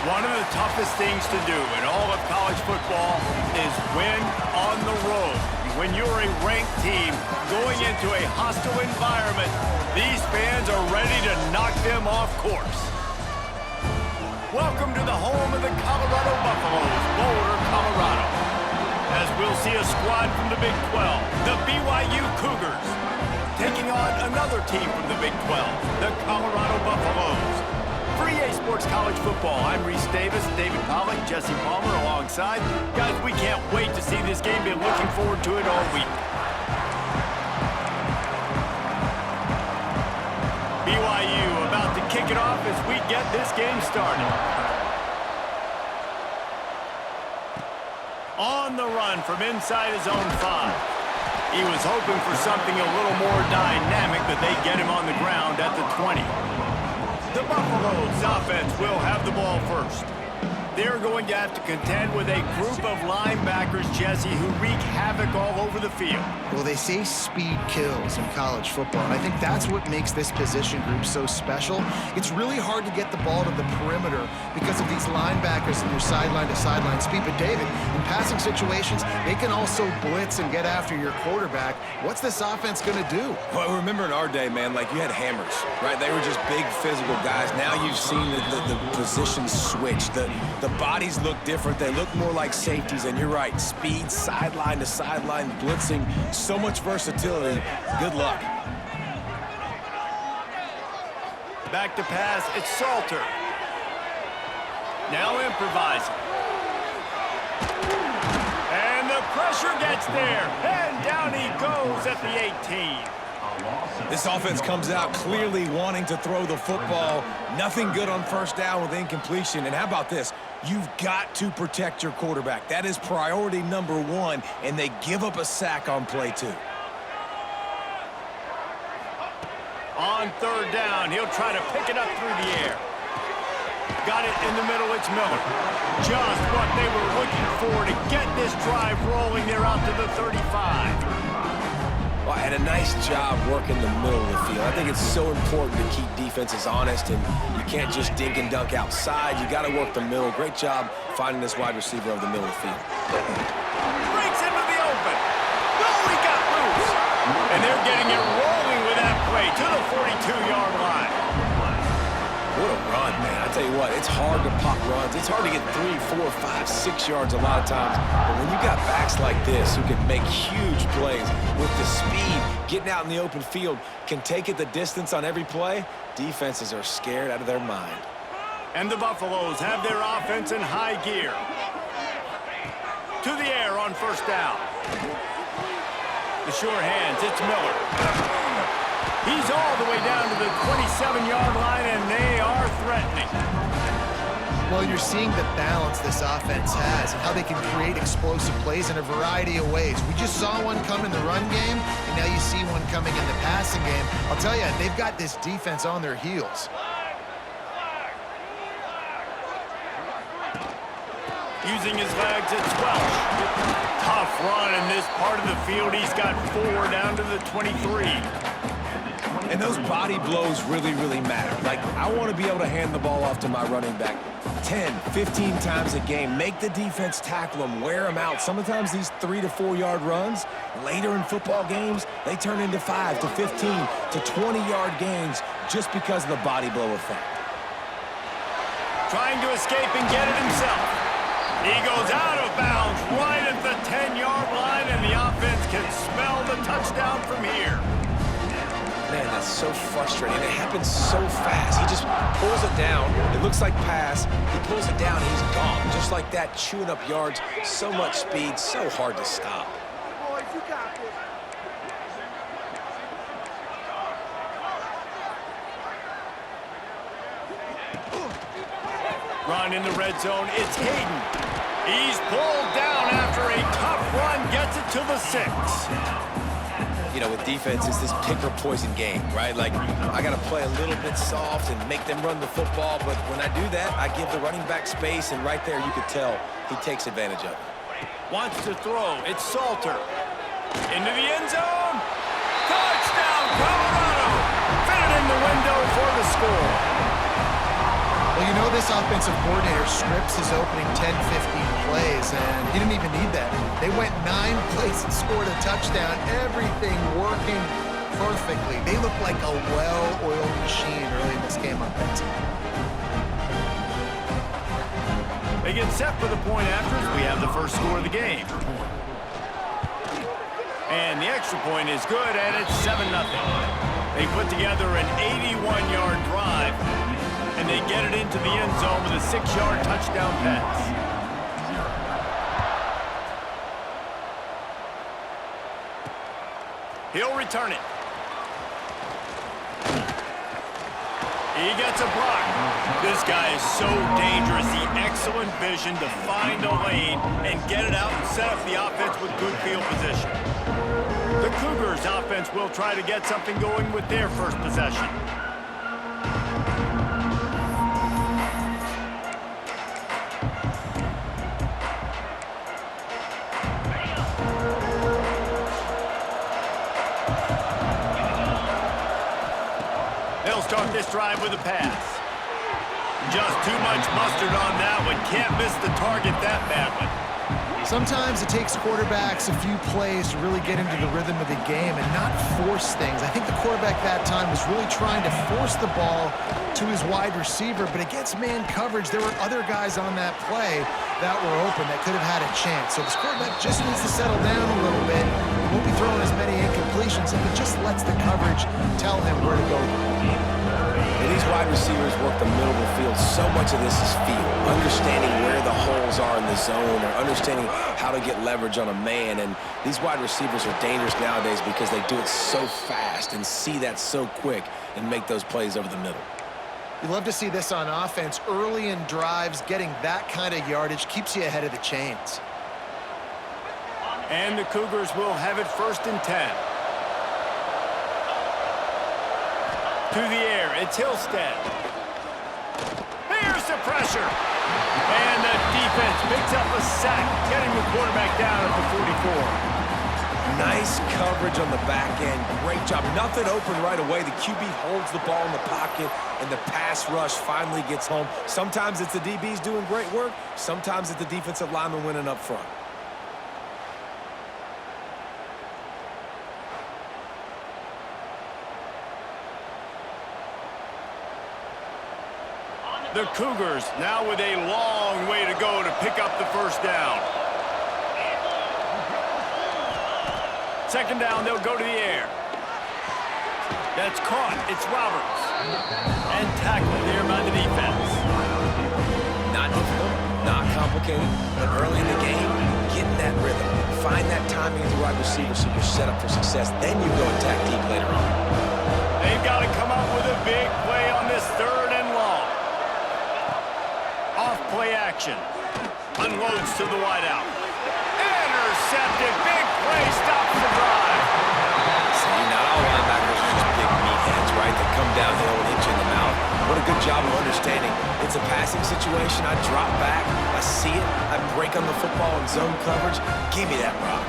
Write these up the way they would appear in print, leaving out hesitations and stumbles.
One of the toughest things to do in all of college football is win on the road. When you're a ranked team going into a hostile environment, these fans are ready to knock them off course. Welcome to the home of the Colorado Buffaloes, Boulder, Colorado. As we'll see a squad from the Big 12, the BYU Cougars, taking on another team from the Big 12, the Colorado Buffaloes. For EA Sports College Football, I'm Reese Davis, David Pollack, Jesse Palmer alongside. Guys, we can't wait to see this game. Been looking forward to it all week. BYU about to kick it off as we get this game started. On the run from inside his own 5. He was hoping for something a little more dynamic, but they get him on the ground at the 20. The Buffaloes offense will have the ball first. They're going to have to contend with a group of linebackers, Jesse, who wreak havoc all over the field. Well, they say speed kills in college football, and I think that's what makes this position group so special. It's really hard to get the ball to the perimeter because of these linebackers and their sideline-to-sideline speed. But, David, in passing situations, they can also blitz and get after your quarterback. What's this offense going to do? Well, remember in our day, man, like you had hammers, right? They were just big physical guys. Now you've seen the positions switch. The bodies look different. They look more like safeties, and you're right. Speed, sideline to sideline, blitzing, so much versatility. Good luck. Back to pass, it's Salter. Now improvising. And the pressure gets there, and down he goes at the 18. This offense comes out clearly wanting to throw the football. Nothing good on first down with incompletion. And how about this? You've got to protect your quarterback. That is priority number 1, and they give up a sack on play 2. On third down, he'll try to pick it up through the air. Got it in the middle, it's Miller. Just what they were looking for to get this drive rolling. They're out to the 35. Well, I had a nice job working the middle of the field. I think it's so important to keep defenses honest, and you can't just dink and dunk outside. You got to work the middle. Great job finding this wide receiver of the middle of the field. Breaks into the open. No, he got loose. And they're getting it rolling with that play to the 42-yard line. What a run, man. I tell you what, it's hard to pop runs. It's hard to get 3, 4, 5, 6 yards a lot of times. But when you got backs like this who can make huge plays with the speed, getting out in the open field, can take it the distance on every play, defenses are scared out of their mind. And the Buffaloes have their offense in high gear. To the air on first down. The sure hands, it's Miller. He's all the way down to the 27-yard line, and they are threatening. Well, you're seeing the balance this offense has and how they can create explosive plays in a variety of ways. We just saw one come in the run game, and now you see one coming in the passing game. I'll tell you, they've got this defense on their heels. Using his legs, it's Welch. Tough run in this part of the field. He's got 4 down to the 23. And those body blows really, really matter. Like, I want to be able to hand the ball off to my running back 10, 15 times a game. Make the defense tackle them, wear them out. Sometimes these 3 to 4 yard runs, later in football games, they turn into 5 to 15 to 20-yard gains just because of the body blow effect. Trying to escape and get it himself. He goes out of bounds right at the 10-yard line, and the offense can smell the touchdown from here. Man, that's so frustrating. It happens so fast. He just pulls it down. It looks like pass. He pulls it down. He's gone. Just like that, chewing up yards. So much speed, so hard to stop. Boys, you got this. Run in the red zone. It's Hayden. He's pulled down after a tough run. Gets it to the 6. You know, with defense, it's this pick or poison game, right? Like, I got to play a little bit soft and make them run the football, but when I do that, I give the running back space, and right there you could tell he takes advantage of it. Wants to throw. It's Salter. Into the end zone. Touchdown, Colorado. Fit it in the window for the score. Well, you know this offensive coordinator scripts his opening 10, 15 plays, and he didn't even need that. They went 9 plays and scored a touchdown, everything working perfectly. They look like a well-oiled machine early in this game offensively. They get set for the point after as we have the first score of the game. And the extra point is good, and it's 7-0. They put together an 81-yard drive, and they get it into the end zone with a 6-yard touchdown pass. He'll return it. He gets a block. This guy is so dangerous. The excellent vision to find a lane and get it out and set up the offense with good field position. The Cougars offense will try to get something going with their first possession. They'll start this drive with a pass. Just too much mustard on that one. Can't miss the target that badly. Sometimes it takes quarterbacks a few plays to really get into the rhythm of the game and not force things. I think the quarterback that time was really trying to force the ball to his wide receiver, but against man coverage, there were other guys on that play that were open that could have had a chance. So this quarterback just needs to settle down a little bit. He won't be throwing as many incompletions if it just lets the coverage tell him where to go. And these wide receivers work the middle of the field. So much of this is feel, understanding where the holes are in the zone or understanding how to get leverage on a man. And these wide receivers are dangerous nowadays because they do it so fast and see that so quick and make those plays over the middle. You love to see this on offense. Early in drives, getting that kind of yardage keeps you ahead of the chains. And the Cougars will have it 1st and 10. To the air, it's Hillstead. Here's the pressure. And the defense picks up a sack, getting the quarterback down at the 44. Nice coverage on the back end. Great job. Nothing open right away. The QB holds the ball in the pocket, and the pass rush finally gets home. Sometimes it's the DBs doing great work. Sometimes it's the defensive lineman winning up front. The Cougars now with a long way to go to pick up the first down. 2nd down, they'll go to the air. That's caught. It's Roberts. And tackled there by the defense. Not difficult, not complicated, but early in the game, getting that rhythm. Find that timing of the wide receiver so you're set up for success. Then you go attack deep later on. They've got to come up with a big play on this 3rd and long. Off play action. Unloads to the wideout. Intercepted. Big play. Stops the drive. See, not all linebackers are just big meatheads, right? They come downhill and hit you in the mouth. What a good job of understanding. It's a passing situation. I drop back. I see it. I break on the football in zone coverage. Give me that rock.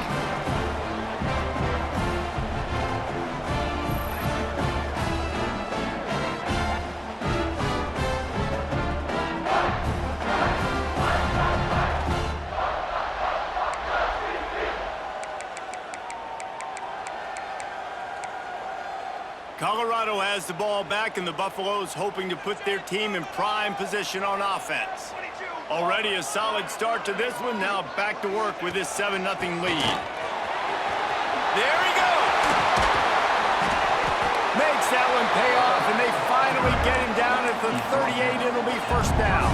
Colorado has the ball back, and the Buffaloes hoping to put their team in prime position on offense. Already a solid start to this one. Now back to work with this 7-0 lead. There he goes! Makes that one pay off, and they finally get him down at the 38. It'll be 1st down.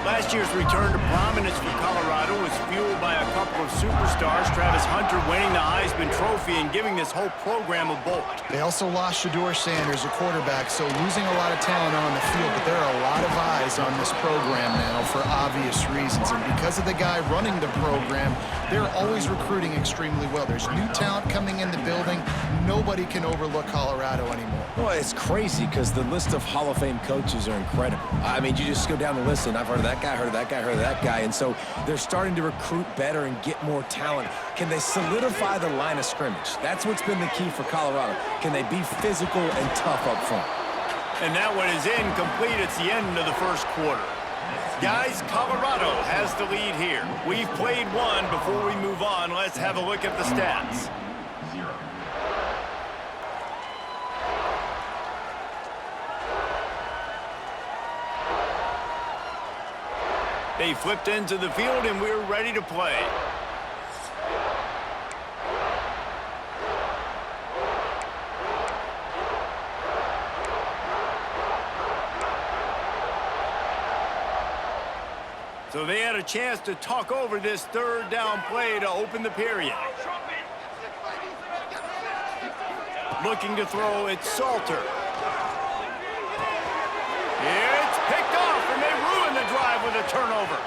Last year's return to prominence for Colorado was fueled by a couple of superstars, Travis Hunter winning the Heisman Trophy and giving this whole program a bolt. They also lost Shedeur Sanders, a quarterback, so losing a lot of talent on the field, but there are a lot of eyes on this program now for obvious reasons. And because of the guy running the program, they're always recruiting extremely well. There's new talent coming in the building. Nobody can overlook Colorado anymore. Well, it's crazy because the list of Hall of Fame coaches are incredible. I mean, you just go down the list, and I've heard of that guy, heard of that guy, heard of that guy. And so they're starting to recruit better and get more talent. Can they solidify the line of scrimmage? That's what's been the key for Colorado. Can they be physical and tough up front? And that one is incomplete. It's the end of the first quarter. Guys, Colorado has the lead here. We've played one. Before we move on, let's have a look at the stats. They flipped into the field, and we're ready to play. So they had a chance to talk over this third down play to open the period. Looking to throw, it's Salter. It's picked off, and they ruin the drive with a turnover.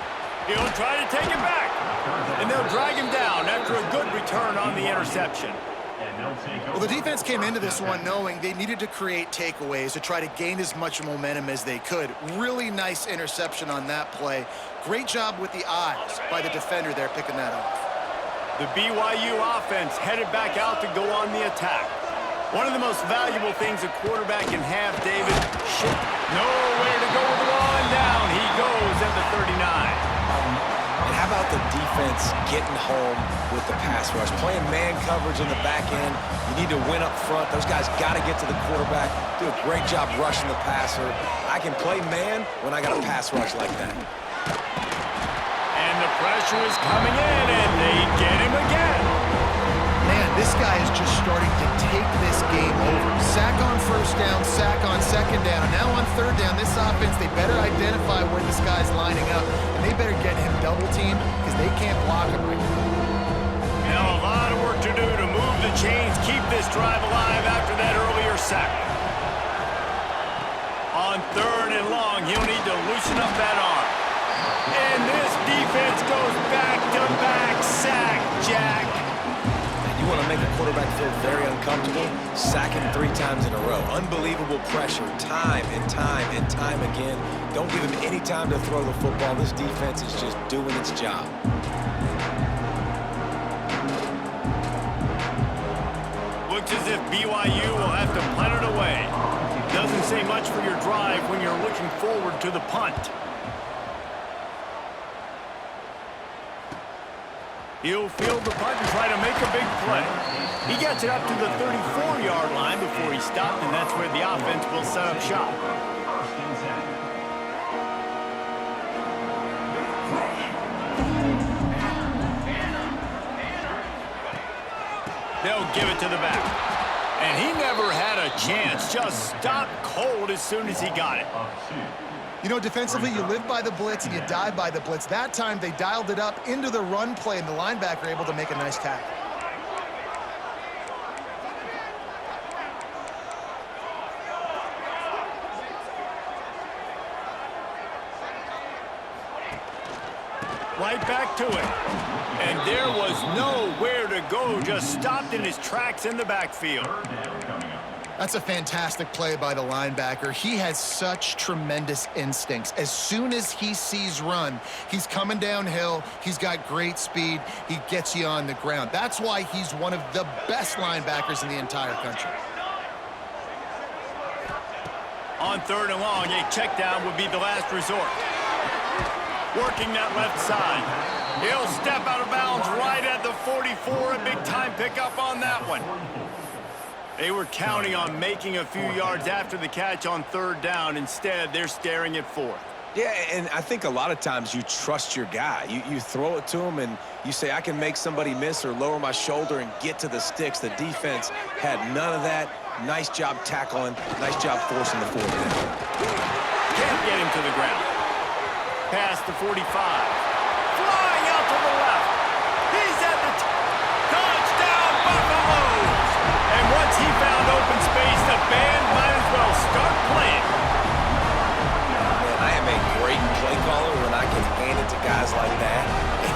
He'll try to take it back, and they'll drag him down after a good return on the interception. Well, the defense came into this one knowing they needed to create takeaways to try to gain as much momentum as they could. Really nice interception on that play. Great job with the eyes by the defender there picking that off. The BYU offense headed back out to go on the attack. One of the most valuable things a quarterback can have, David, nowhere to go with the ball, and down he goes at the 39. And how about the defense getting home with the pass rush? Playing man coverage in the back end. You need to win up front. Those guys got to get to the quarterback, do a great job rushing the passer. I can play man when I got a pass rush like that. And the pressure is coming in, and they get him again. Man, this guy is just starting to take this game over. Sack on first down, sack on second down. Now on third down, this offense, they better identify where this guy's lining up, and they better get him double-teamed because they can't block him right now. Now a lot of work to do to move the chains, keep this drive alive after that earlier sack. On third and long, he'll need to loosen up that arm. And this defense goes back-to-back sack, Jack. You want to make a quarterback feel very uncomfortable? Sack him 3 times in a row. Unbelievable pressure, time and time and time again. Don't give him any time to throw the football. This defense is just doing its job. Looks as if BYU will have to punt it away. Doesn't say much for your drive when you're looking forward to the punt. He'll field the punt and try to make a big play. He gets it up to the 34-yard line before he stopped, and that's where the offense will set up shop. They'll give it to the back. And he never had a chance. Just stopped cold as soon as he got it. You know, defensively, you live by the blitz and you die by the blitz. That time, they dialed it up into the run play, and the linebacker able to make a nice tackle. Right back to it. And there was nowhere to go. Just stopped in his tracks in the backfield. That's a fantastic play by the linebacker. He has such tremendous instincts. As soon as he sees run, he's coming downhill. He's got great speed. He gets you on the ground. That's why he's one of the best linebackers in the entire country. On third and long, a check down would be the last resort. Working that left side. He'll step out of bounds right at the 44. A big-time pickup on that one. They were counting on making a few yards after the catch on third down. Instead, they're staring at fourth. Yeah, and I think a lot of times you trust your guy. You throw it to him, and you say, I can make somebody miss or lower my shoulder and get to the sticks. The defense had none of that. Nice job tackling. Nice job forcing the fourth down. Can't get him to the ground. Past the 45. Flying out to the left. He's at the touchdown, Buffaloes! And once he found open space, the band might as well start playing. Man, I am a great play caller when I can hand it to guys like that.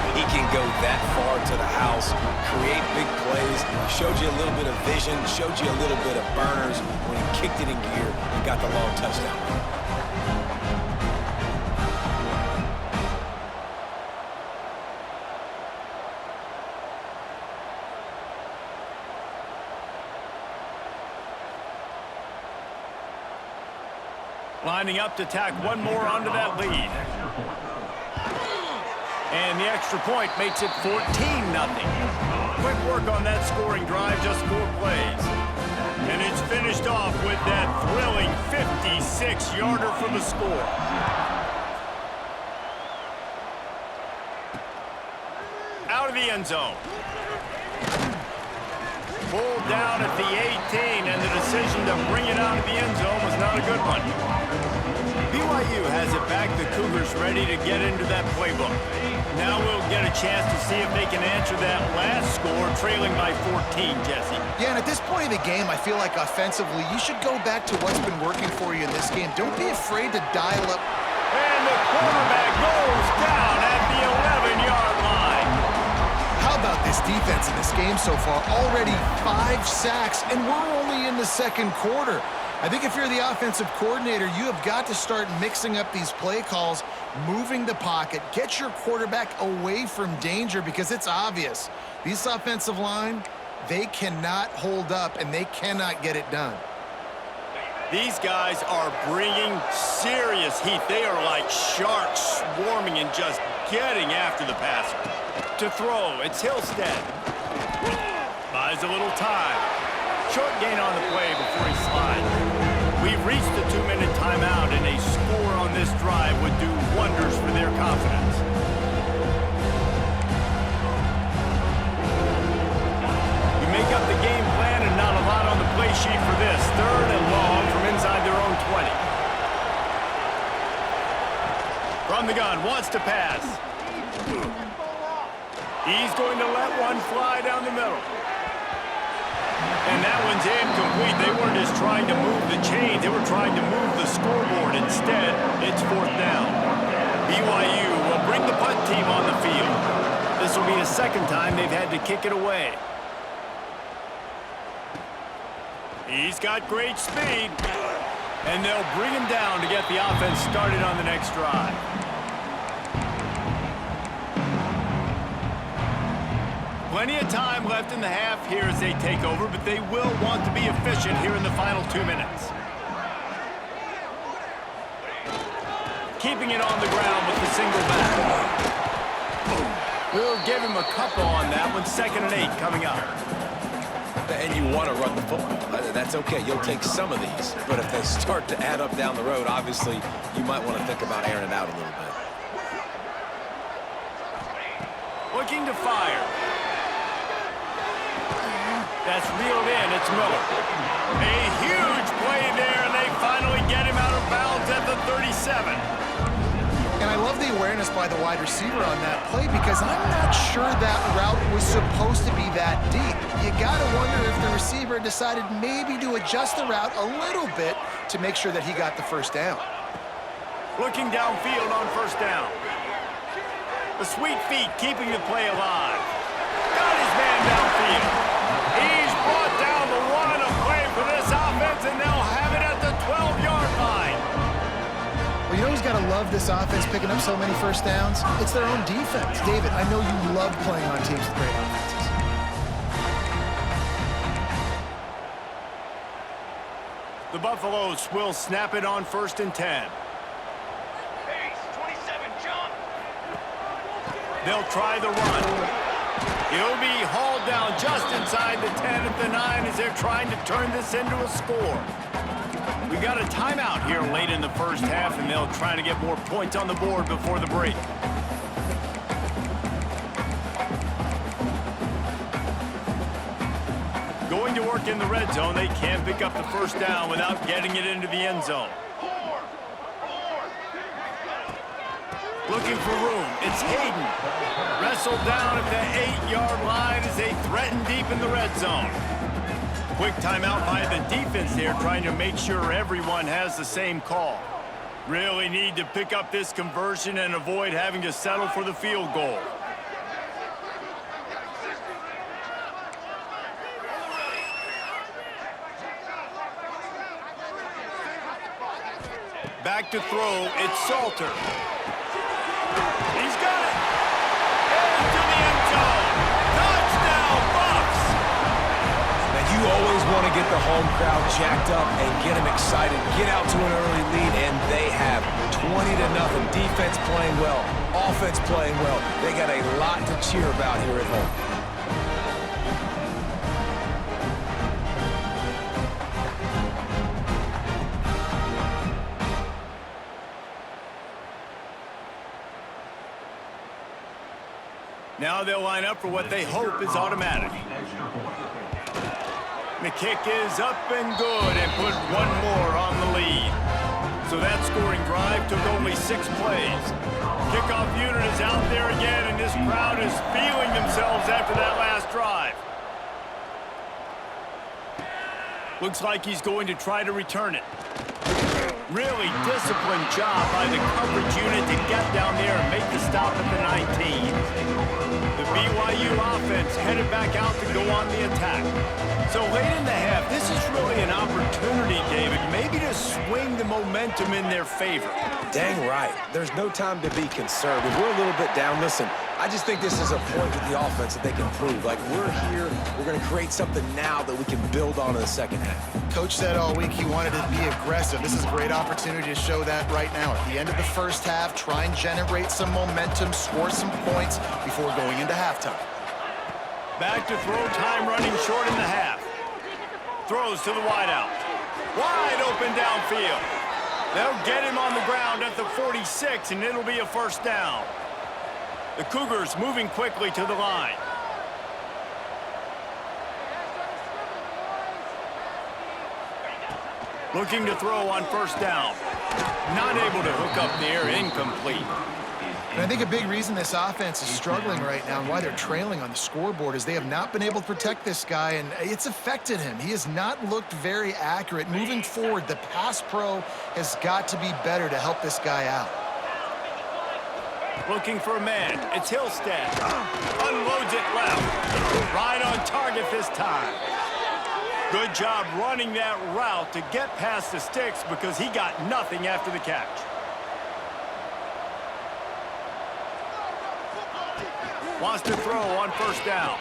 And he can go that far to the house, create big plays, showed you a little bit of vision, showed you a little bit of burners when he kicked it in gear and got the long touchdown. Lining up to tack one more onto that lead. And the extra point makes it 14-0. Quick work on that scoring drive, just 4 plays. And it's finished off with that thrilling 56-yarder for the score. Out of the end zone. Pulled down at the 18, and the decision to bring it out of the end zone was not a good one. BYU has it back. The Cougars ready to get into that playbook. Now we'll get a chance to see if they can answer that last score, trailing by 14, Jesse. Yeah, and at this point of the game, I feel like offensively, you should go back to what's been working for you in this game. Don't be afraid to dial up. And the quarterback goes down at the 11-yard line. How about this defense in this game so far? Already 5 sacks, and we're only in the second quarter. I think if you're the offensive coordinator, you have got to start mixing up these play calls, moving the pocket, get your quarterback away from danger, because it's obvious. This offensive line, they cannot hold up, and they cannot get it done. These guys are bringing serious heat. They are like sharks swarming and just getting after the passer. To throw, it's Hillstead. Buys a little time. Short gain on the play before he slides. We've reached the 2-minute timeout, and a score on this drive would do wonders for their confidence. You make up the game plan, and not a lot on the play sheet for this. 3rd and long from inside their own 20. From the gun, wants to pass. He's going to let one fly down the middle. And that one's incomplete. They weren't just trying to move the chains. They were trying to move the scoreboard. Instead, it's 4th down. BYU will bring the punt team on the field. This will be the 2nd time they've had to kick it away. He's got great speed. And they'll bring him down to get the offense started on the next drive. Plenty of time left in the half here as they take over, but they will want to be efficient here in the final 2 minutes. Keeping it on the ground with the single back. We'll give him a couple on that one. 2nd and 8 coming up. And you want to run the football. That's okay. You'll take some of these. But if they start to add up down the road, obviously, you might want to think about airing it out a little bit. Looking to fire. That's reeled in. It's Miller. A huge play there, and they finally get him out of bounds at the 37. And I love the awareness by the wide receiver on that play, because I'm not sure that route was supposed to be that deep. You got to wonder if the receiver decided maybe to adjust the route a little bit to make sure that he got the 1st down. Looking downfield on 1st down. The sweet feet keeping the play alive. Got his man downfield. He's brought down the one of play for this offense, and they'll have it at the 12-yard line. Well, you know who's got to love this offense picking up so many 1st downs? It's their own defense. David, I know you love playing on teams with great offenses. The Buffaloes will snap it on 1st and 10. They'll try the run. He'll be hauled down just inside the 10 at the 9 as they're trying to turn this into a score. We got a timeout here late in the 1st half, and they'll try to get more points on the board before the break. Going to work in the red zone, they can't pick up the 1st down without getting it into the end zone. Looking for room. It's Hayden. Wrestled down at the 8-yard line as they threaten deep in the red zone. Quick timeout by the defense there, trying to make sure everyone has the same call. Really need to pick up this conversion and avoid having to settle for the field goal. Back to throw. It's Salter. He's got it. Into the end zone. Touchdown, Buffs. Now, you always want to get the home crowd jacked up and get them excited. Get out to an early lead, and they have 20-0. Defense playing well, offense playing well. They got a lot to cheer about here at home. Now they'll line up for what they hope is automatic. The kick is up and good and put one more on the lead. So that scoring drive took only 6 plays. Kickoff unit is out there again, and this crowd is feeling themselves after that last drive. Looks like he's going to try to return it. Really disciplined job by the coverage unit to get down there and make the stop at the 19. The BYU offense headed back out to go on the attack. So late in the half, this is really an opportunity, David, maybe to swing the momentum in their favor. Dang right. There's no time to be conservative. We're a little bit down. Listen, I just think this is a point with the offense that they can prove. Like, we're here, we're going to create something now that we can build on in the second half. Coach said all week he wanted to be aggressive. This is a great opportunity to show that right now. At the end of the first half, try and generate some momentum, score some points before going into halftime. Back to throw time, running short in the half. Throws to the wideout. Wide open downfield. They'll get him on the ground at the 46, and it'll be a first down. The Cougars moving quickly to the line. Looking to throw on first down. Not able to hook up there, incomplete. And I think a big reason this offense is struggling right now and why they're trailing on the scoreboard is they have not been able to protect this guy, and it's affected him. He has not looked very accurate. Moving forward, the pass pro has got to be better to help this guy out. Looking for a man. It's Hillstead. Unloads it left. Right on target this time. Good job running that route to get past the sticks because he got nothing after the catch. Wants to throw on first down.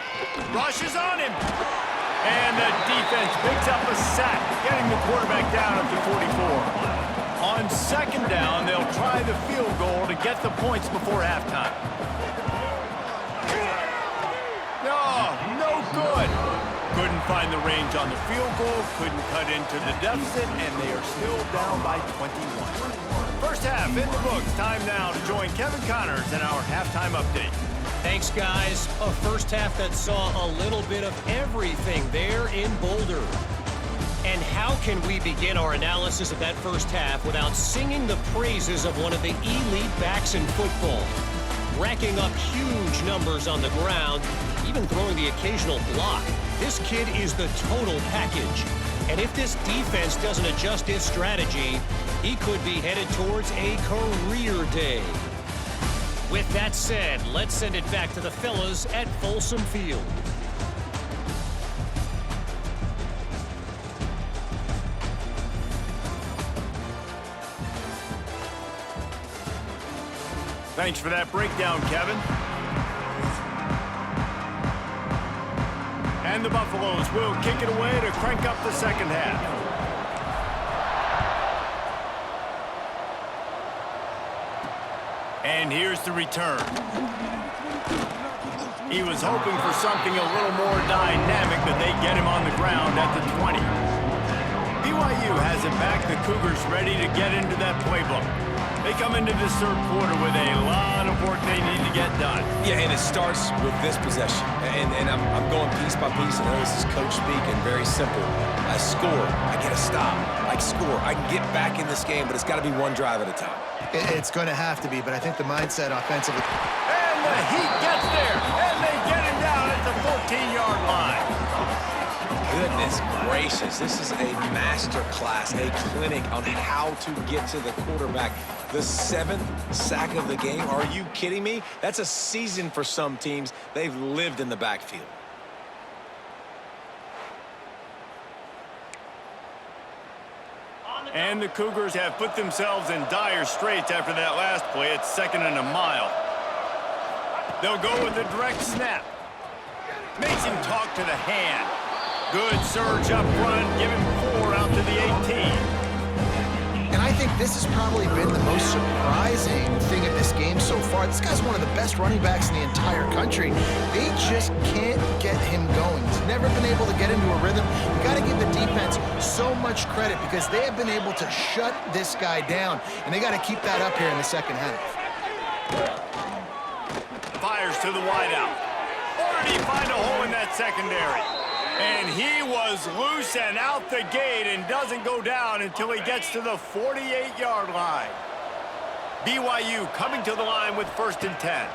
Rushes on him. And the defense picks up a sack, getting the quarterback down up to 44. On second down, they'll try the field goal to get the points before halftime. No good. Couldn't find the range on the field goal, couldn't cut into the deficit, and they are still down by 21. First half in the books. Time now to join Kevin Connors in our halftime update. Thanks, guys. A first half that saw a little bit of everything there in Boulder. And how can we begin our analysis of that first half without singing the praises of one of the elite backs in football? Racking up huge numbers on the ground, even throwing the occasional block. This kid is the total package. And if this defense doesn't adjust its strategy, he could be headed towards a career day. With that said, let's send it back to the fellas at Folsom Field. Thanks for that breakdown, Kevin. And the Buffaloes will kick it away to crank up the second half. And here's the return. He was hoping for something a little more dynamic, but they get him on the ground at the 20. BYU has it back. The Cougars ready to get into that playbook. They come into this third quarter with a lot of work they need to get done. Yeah, and it starts with this possession. And I'm going piece by piece. I know this is coach speak and very simple. I score. I get a stop. I score. I can get back in this game, but it's got to be one drive at a time. It's going to have to be, but I think the mindset offensively. And the Heat gets there, and they get him down at the 14-yard line. Goodness gracious, this is a master class, a clinic on how to get to the quarterback. The 7th sack of the game. Are you kidding me? That's a season for some teams. They've lived in the backfield. And the Cougars have put themselves in dire straits after that last play. It's 2nd and a mile. They'll go with a direct snap. Makes him talk to the hand. Good surge up front, giving 4 out to the 18. And I think this has probably been the most surprising thing of this game so far. This guy's one of the best running backs in the entire country. They just can't get him going. He's never been able to get into a rhythm. You got to give the defense so much credit because they have been able to shut this guy down, and they got to keep that up here in the second half. Fires to the wideout. Or did he find a hole in that secondary? And he was loose and out the gate and doesn't go down until he gets to the 48-yard line. BYU coming to the line with 1st and 10.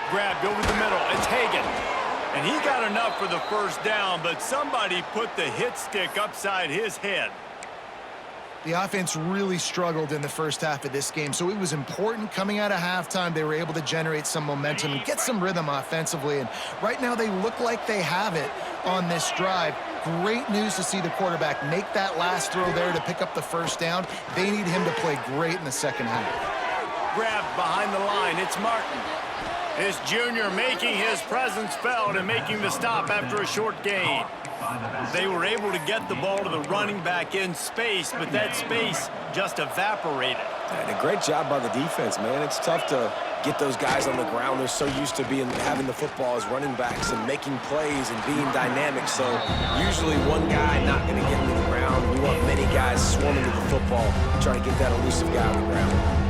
Grabbed over the middle. It's Hagan. And he got enough for the first down, but somebody put the hit stick upside his head. The offense really struggled in the first half of this game, so it was important coming out of halftime. They were able to generate some momentum and get some rhythm offensively, and right now they look like they have it on this drive. Great news to see the quarterback make that last throw there to pick up the first down. They need him to play great in the second half. Grabbed behind the line. It's Martin. This junior making his presence felt and making the stop after a short gain. They were able to get the ball to the running back in space, but that space just evaporated. And a great job by the defense, man. It's tough to get those guys on the ground. They're so used to having the football as running backs and making plays and being dynamic. So usually one guy not going to get into the ground. We want many guys swarming to the football, trying to get that elusive guy on the ground.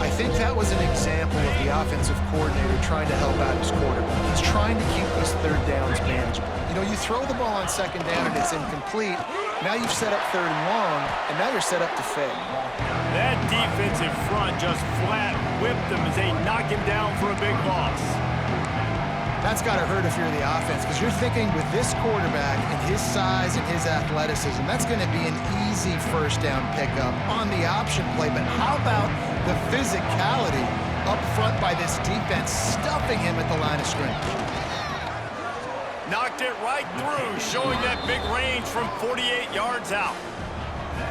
I think that was an example of the offensive coordinator trying to help out his quarterback. He's trying to keep these third downs manageable. You know, you throw the ball on second down and it's incomplete. Now you've set up 3rd and long, and now you're set up to fail. That defensive front just flat whipped them as they knock him down for a big loss. That's got to hurt if you're the offense, because you're thinking with this quarterback and his size and his athleticism, that's going to be an easy first down pickup on the option play. But how about the physicality up front by this defense, stuffing him at the line of scrimmage? Knocked it right through, showing that big range from 48 yards out.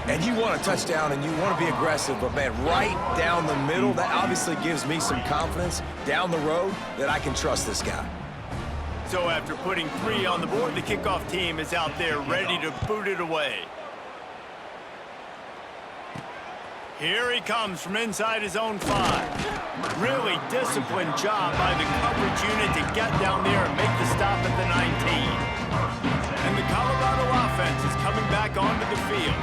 And you want a touchdown and you want to be aggressive, but man, right down the middle, that obviously gives me some confidence down the road that I can trust this guy. So after putting 3 on the board, the kickoff team is out there ready to boot it away. Here he comes from inside his own 5. Really disciplined job by the coverage unit to get down there and make the stop at the 19. And the Colorado offense is coming back onto the field.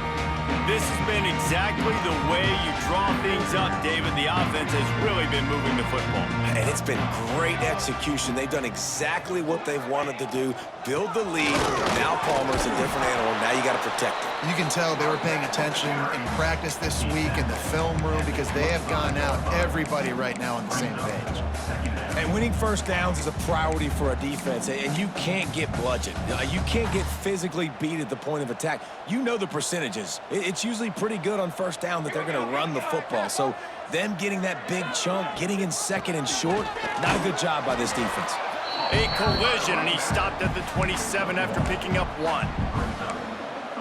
This has been exactly the way you draw things up, David. The offense has really been moving the football. And it's been great execution. They've done exactly what they've wanted to do. Build the lead. Now Palmer's a different animal. Now you got to protect it. You can tell they were paying attention in practice this week in the film room because they have gone out, everybody right now on the same page. And winning first downs is a priority for a defense, and you can't get bludgeoned. You can't get physically beat at the point of attack. You know the percentages. It's usually pretty good on first down that they're going to run the football. So them getting that big chunk, getting in second and short, not a good job by this defense. A collision, and he stopped at the 27 after picking up 1.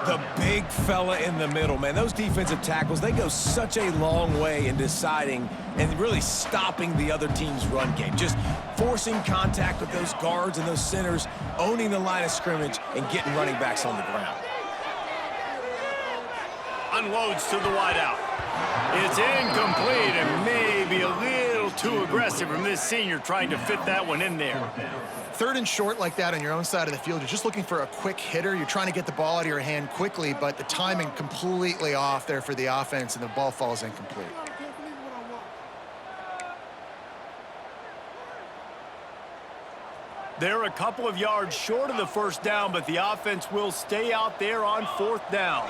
The big fella in the middle, man. Those defensive tackles, they go such a long way in deciding and really stopping the other team's run game. Just forcing contact with those guards and those centers, owning the line of scrimmage, and getting running backs on the ground. Unloads to the wideout. It's incomplete and maybe a little too aggressive from this senior trying to fit that one in there. 3rd and short like that on your own side of the field, you're just looking for a quick hitter. You're trying to get the ball out of your hand quickly, but the timing completely off there for the offense, and the ball falls incomplete. They're a couple of yards short of the first down, but the offense will stay out there on 4th down.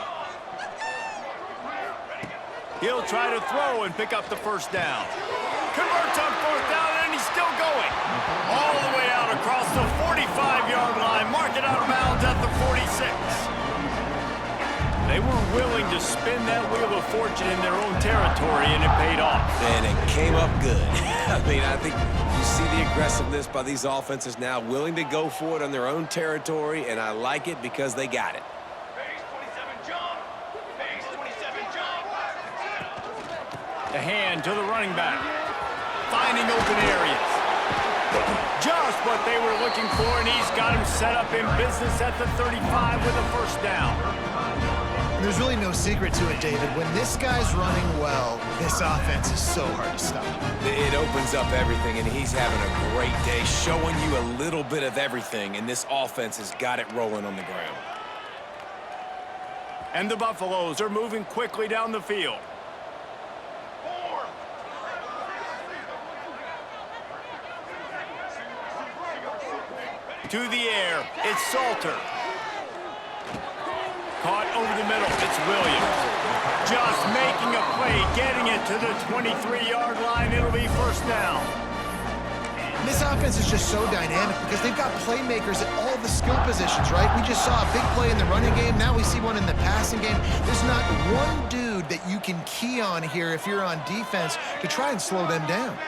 He'll try to throw and pick up the first down. Converts on 4th down, and he's still going. All the way out across the 45-yard line. Mark it out of bounds at the 46. They were willing to spin that wheel of fortune in their own territory, and it paid off. And it came up good. I mean, I think you see the aggressiveness by these offenses now, willing to go for it on their own territory, and I like it because they got it. The hand to the running back. Finding open areas. Just what they were looking looking for, and he's got him set up in business at the 35 with a first down. There's really no secret to it, David. When this guy's running well, this offense is so hard to stop. It opens up everything, and he's having a great day, showing you a little bit of everything, and this offense has got it rolling on the ground. And the Buffaloes are moving quickly down the field. To the air, it's Salter. Caught over the middle, it's Williams. Just making a play, getting it to the 23-yard line. It'll be first down. This offense is just so dynamic because they've got playmakers at all the skill positions, right? We just saw a big play in the running game. Now we see one in the passing game. There's not one dude that you can key on here if you're on defense to try and slow them down.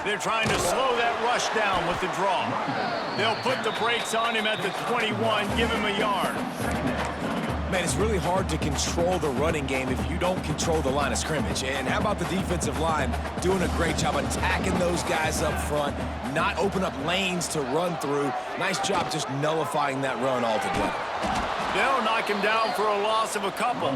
They're trying to slow that rush down with the draw. They'll put the brakes on him at the 21, give him a yard. Man, it's really hard to control the running game if you don't control the line of scrimmage. And how about the defensive line doing a great job attacking those guys up front, not open up lanes to run through. Nice job just nullifying that run altogether. They'll knock him down for a loss of a couple.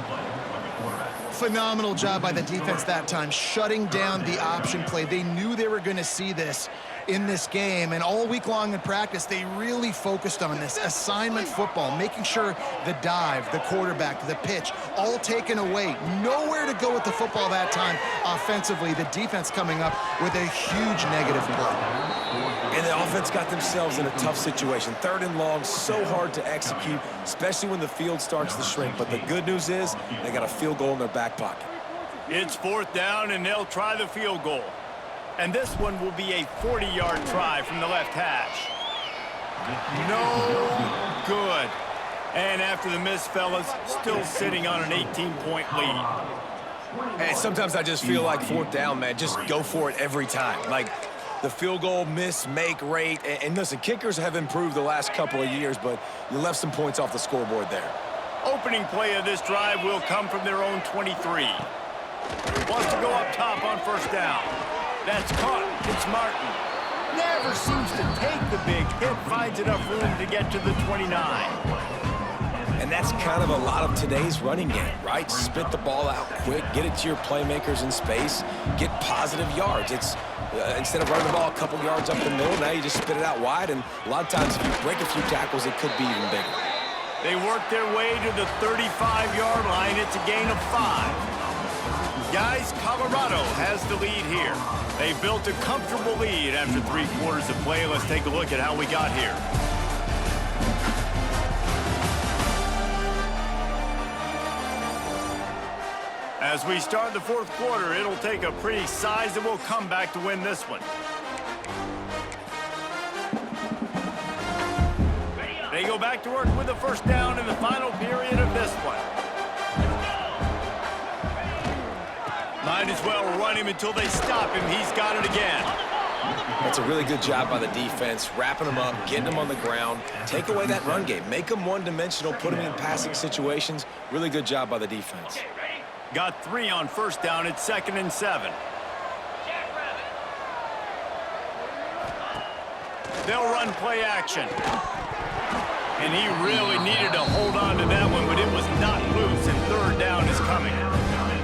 Phenomenal job by the defense that time, shutting down the option play. They knew they were going to see this in this game, and all week long in practice, they really focused on this assignment football, making sure the dive, the quarterback, the pitch, all taken away. Nowhere to go with the football that time offensively. The defense coming up with a huge negative play. And the offense got themselves in a tough situation. 3rd and long, so hard to execute, especially when the field starts to shrink. But the good news is they got a field goal in their back pocket. It's 4th down, and they'll try the field goal. And this one will be a 40-yard try from the left hash. No good. And after the miss, fellas, still sitting on an 18-point lead. Hey, sometimes I just feel like 4th down, man. Just go for it every time. Like the field goal miss, make rate. And listen, kickers have improved the last couple of years, but you left some points off the scoreboard there. Opening play of this drive will come from their own 23. Wants to go up top on first down. That's caught. It's Martin. Never seems to take the big hit. Finds enough room to get to the 29. And that's kind of a lot of today's running game, right? Spit the ball out quick, get it to your playmakers in space, get positive yards. It's instead of running the ball a couple yards up the middle, now you just spit it out wide. And a lot of times if you break a few tackles, it could be even bigger. They work their way to the 35-yard line. It's a gain of 5. Guys, Colorado has the lead here. They built a comfortable lead after 3 quarters of play. Let's take a look at how we got here. As we start the 4th quarter, it'll take a pretty sizable comeback to win this one. They go back to work with a first down in the final period of this one. Might as well run him until they stop him. He's got it again. That's a really good job by the defense, wrapping them up, getting them on the ground. Take away that run game. Make them one-dimensional, put them in passing situations. Really good job by the defense. Got 3 on first down. It's 2nd and 7. They'll run play action. And he really needed to hold on to that one, but it was not loose, and 3rd down is coming.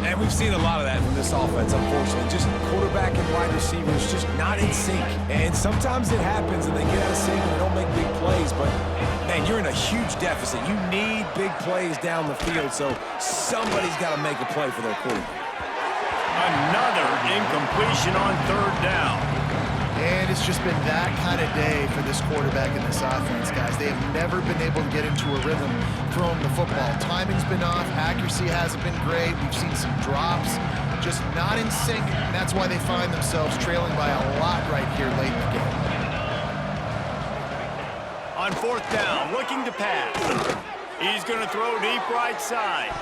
And we've seen a lot of that from this offense, unfortunately. Just quarterback and wide receivers just not in sync. And sometimes it happens and they get out of sync and they don't make big plays. But, man, you're in a huge deficit. You need big plays down the field, so somebody's got to make a play for their quarterback. Another incompletion on 3rd down. And it's just been that kind of day for this quarterback and this offense, guys. They have never been able to get into a rhythm throwing the football. Timing's been off. Accuracy hasn't been great. We've seen some drops. Just not in sync. And that's why they find themselves trailing by a lot right here late in the game. On 4th down, looking to pass. He's going to throw deep right side.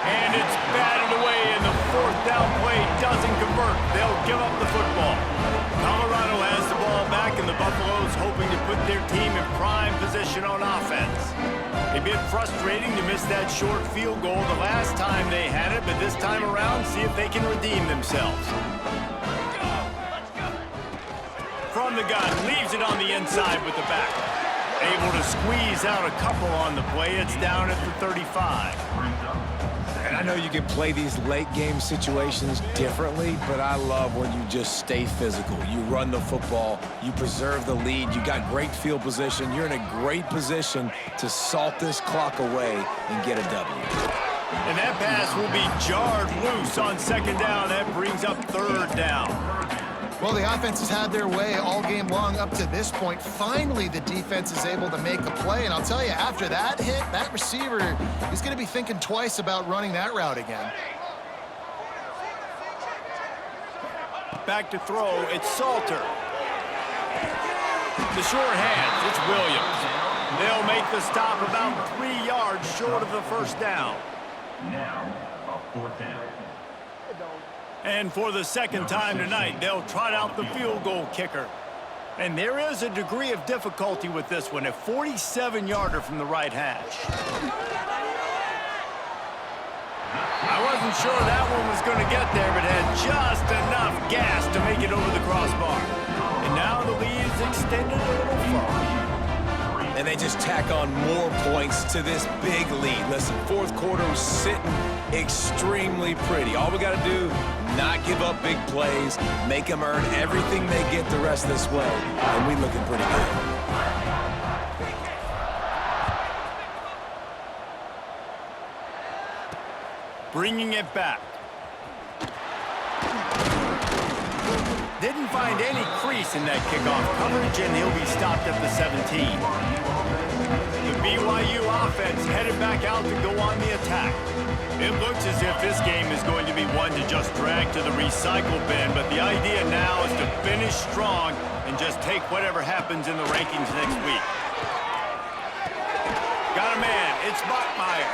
And it's batted away, and the 4th down play doesn't convert. They'll give up the football. Colorado has the ball back, and the Buffaloes hoping to put their team in prime position on offense. A bit frustrating to miss that short field goal the last time they had it, but this time around, see if they can redeem themselves. from the gun, leaves it on the inside with the back. Able to squeeze out a couple on the play. It's down at the 35. And I know you can play these late game situations differently, but I love when you just stay physical. You run the football, you preserve the lead, you got great field position. You're in a great position to salt this clock away and get a W. And that pass will be jarred loose on second down. That brings up third down. Well, the offense has had their way all game long up to this point. Finally, the defense is able to make a play. And I'll tell you, after that hit, that receiver is going to be thinking twice about running that route again. Back to throw, it's Salter. The short hands, it's Williams. They'll make the stop about 3 yards short of the first down. Now, a fourth down. And for the second time tonight, they'll trot out the field goal kicker. And there is a degree of difficulty with this one, a 47-yarder from the right hash. I wasn't sure that one was going to get there, but had just enough gas to make it over the crossbar. And now the lead is extended a little far. And they just tack on more points to this big lead. Listen, fourth quarter was sitting extremely pretty. All we got to do, not give up big plays, make them earn everything they get the rest of this way, and we looking pretty good. Bringing it back. Didn't find any crease in that kickoff coverage, and he'll be stopped at the 17. The BYU offense headed back out to go on the attack. It looks as if this game is going to be one to just drag to the recycle bin, but the idea now is to finish strong and just take whatever happens in the rankings next week. Got a man, it's Bachmeier.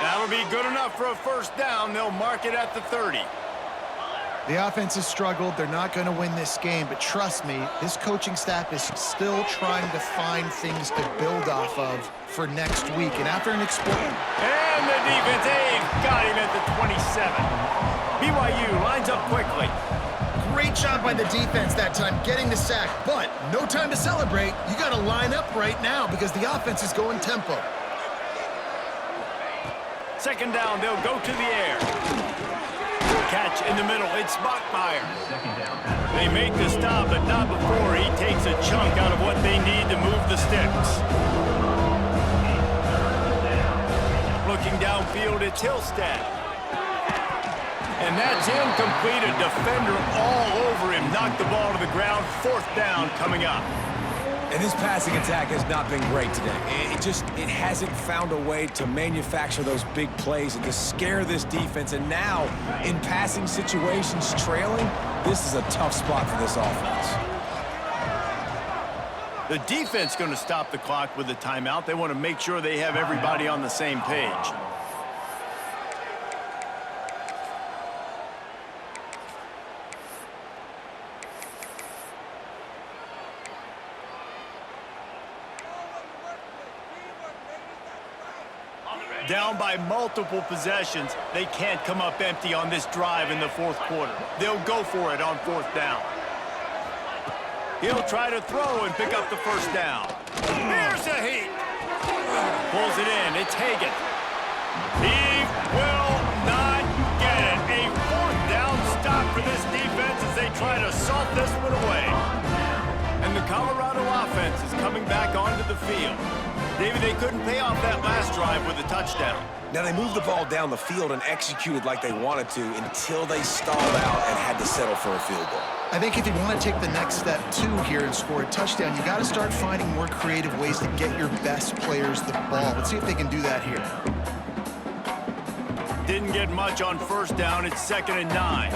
That'll be good enough for a first down. They'll mark it at the 30. The offense has struggled. They're not going to win this game, but trust me, this coaching staff is still trying to find things to build off of for next week. And after an explosion... And the defense got him at the 27. BYU lines up quickly. Great job by the defense that time getting the sack, but no time to celebrate. You got to line up right now because the offense is going tempo. Second down, they'll go to the air. Catch in the middle, it's Bachmeier. They make the stop, but not before he takes a chunk out of what they need to move the sticks. Looking downfield, it's Hillstead. And that's incomplete. A defender all over him. Knocked the ball to the ground. Fourth down coming up. And this passing attack has not been great today. It hasn't found a way to manufacture those big plays and to scare this defense. And now, in passing situations, trailing, this is a tough spot for this offense. The defense going to stop the clock with a timeout. They want to make sure they have everybody on the same page. Down by multiple possessions, they can't come up empty on this drive in the fourth quarter. They'll go for it on fourth down. He'll try to throw and pick up the first down. Here's a heat. Pulls it in. It's Hagan. He will not get it. A fourth down stop for this defense as they try to salt this one away. And the Colorado offense is coming back onto the field. David, they couldn't pay off that last drive with a touchdown. Now, they moved the ball down the field and executed like they wanted to until they stalled out and had to settle for a field goal. I think if you want to take the next step, too, here and score a touchdown, you got to start finding more creative ways to get your best players the ball. Let's see if they can do that here. Didn't get much on first down. It's 2nd and 9.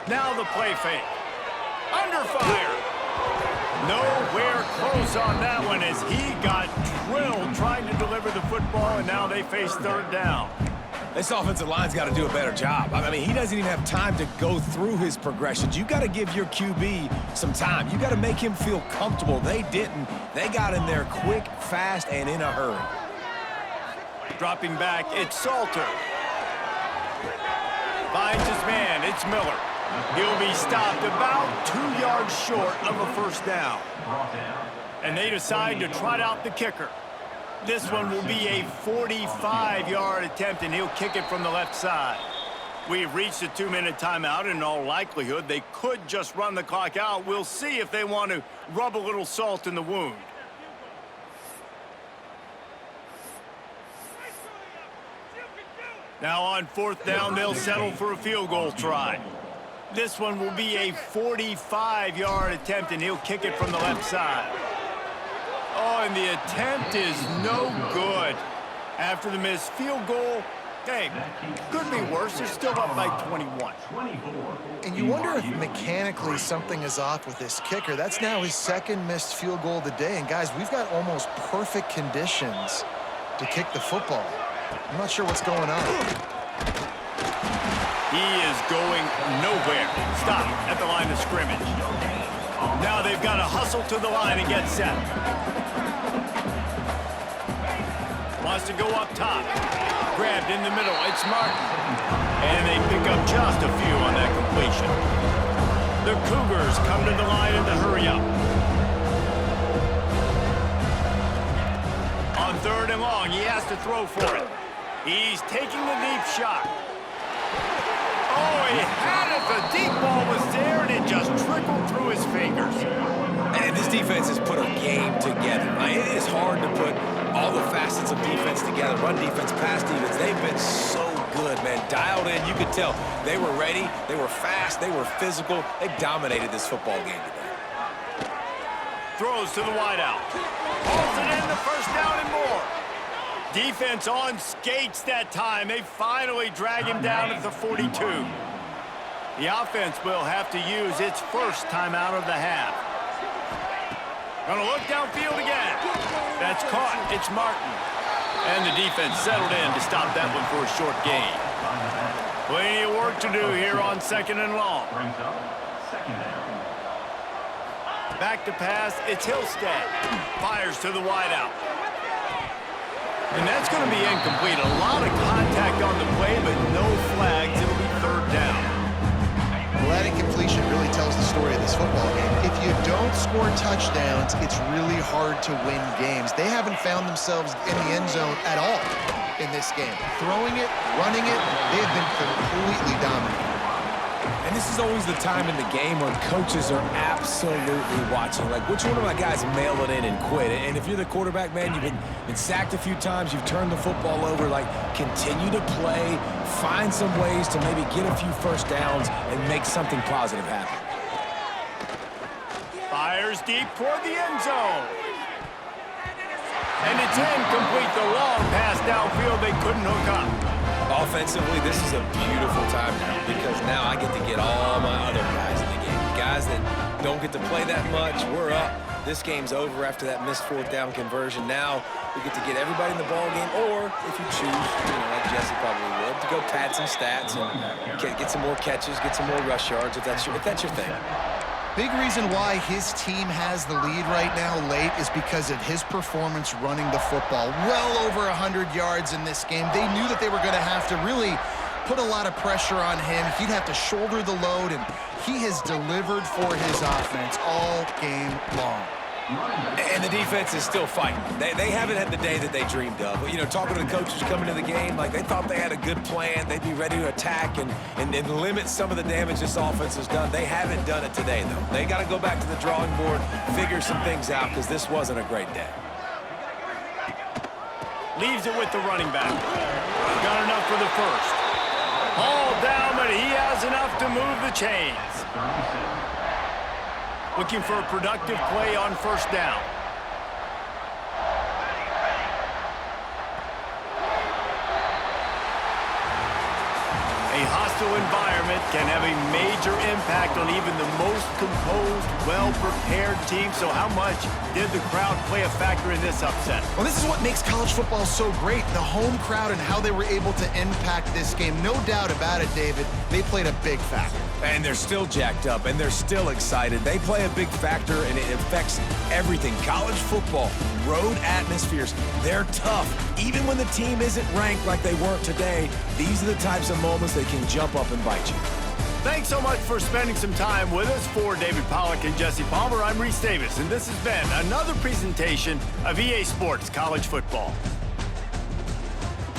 Now the play fake. Under fire. Nowhere close on that one as he got drilled trying to deliver the football, and now they face third down. This offensive line's got to do a better job. I mean, he doesn't even have time to go through his progressions. You got to give your QB some time. You got to make him feel comfortable. They didn't. They got in there quick, fast, and in a hurry. Dropping back, it's Salter. Finds his man. It's Miller. He'll be stopped about 2 yards short of a first down. And they decide to trot out the kicker. This one will be a 45-yard attempt, and he'll kick it from the left side. We've reached a 2-minute timeout, and in all likelihood, they could just run the clock out. We'll see if they want to rub a little salt in the wound. Now on fourth down, they'll settle for a field goal try. This one will be a 45-yard attempt, and he'll kick it from the left side. Oh, and the attempt is no good. After the missed field goal, hey, could be worse. They're still up by 21. And you wonder if mechanically something is off with this kicker. That's now his second missed field goal of the day. And guys, we've got almost perfect conditions to kick the football. I'm not sure what's going on. He is going nowhere. Stop at the line of scrimmage. Now they've got to hustle to the line and get set. Wants to go up top. Grabbed in the middle. It's Martin. And they pick up just a few on that completion. The Cougars come to the line in the hurry up. On third and long, he has to throw for it. He's taking the deep shot. Oh, he had it. The deep ball was there, and it just trickled through his fingers. And this defense has put a game together. It is hard to put all the facets of defense together. Run defense, pass defense. They've been so good, man. Dialed in. You could tell they were ready. They were fast. They were physical. They dominated this football game today. Throws to the wideout. Pulls it in, the first down and more. Defense on skates that time. They finally drag him down at the 42. The offense will have to use its first timeout of the half. Gonna look downfield again. That's caught. It's Martin. And the defense settled in to stop that one for a short gain. Plenty of work to do here on second and long. Back to pass. It's Hillstead. Fires to the wideout. And that's going to be incomplete. A lot of contact on the play, but no flags. It'll be third down. Well, that incompletion really tells the story of this football game. If you don't score touchdowns, it's really hard to win games. They haven't found themselves in the end zone at all in this game. Throwing it, running it, they have been completely dominant. And this is always the time in the game when coaches are absolutely watching. Like, which one of my guys mail it in and quit? And if you're the quarterback, man, you've been sacked a few times, you've turned the football over, like, continue to play, find some ways to maybe get a few first downs and make something positive happen. Fires deep toward the end zone. And it's incomplete. The long pass downfield, they couldn't hook up. Offensively, this is a beautiful time now because now I get to get all my other guys in the game. Guys that don't get to play that much, we're up. This game's over after that missed fourth down conversion. Now we get to get everybody in the ball game, or if you choose, like Jesse probably would, to go pad some stats and get some more catches, get some more rush yards if that's your thing. Big reason why his team has the lead right now late is because of his performance running the football. Well over 100 yards in this game. They knew that they were going to have to really put a lot of pressure on him. He'd have to shoulder the load, and he has delivered for his offense all game long. And the defense is still fighting. They haven't had the day that they dreamed of. Talking to the coaches coming to the game, like they thought they had a good plan. They'd be ready to attack and limit some of the damage this offense has done. They haven't done it today, though. They got to go back to the drawing board, figure some things out, because this wasn't a great day. Leaves it with the running back. Got enough for the first. All down, but he has enough to move the chains. Looking for a productive play on first down. A hostile environment can have a major impact on even the most composed, well-prepared team. So how much did the crowd play a factor in this upset? Well, this is what makes college football so great, the home crowd and how they were able to impact this game. No doubt about it, David, they played a big factor. And they're still jacked up, and they're still excited. They play a big factor, and it affects everything. College football, road atmospheres, they're tough. Even when the team isn't ranked like they weren't today, these are the types of moments that can jump up and bite you. Thanks so much for spending some time with us. For David Pollack and Jesse Palmer, I'm Reese Davis, and this has been another presentation of EA Sports College Football.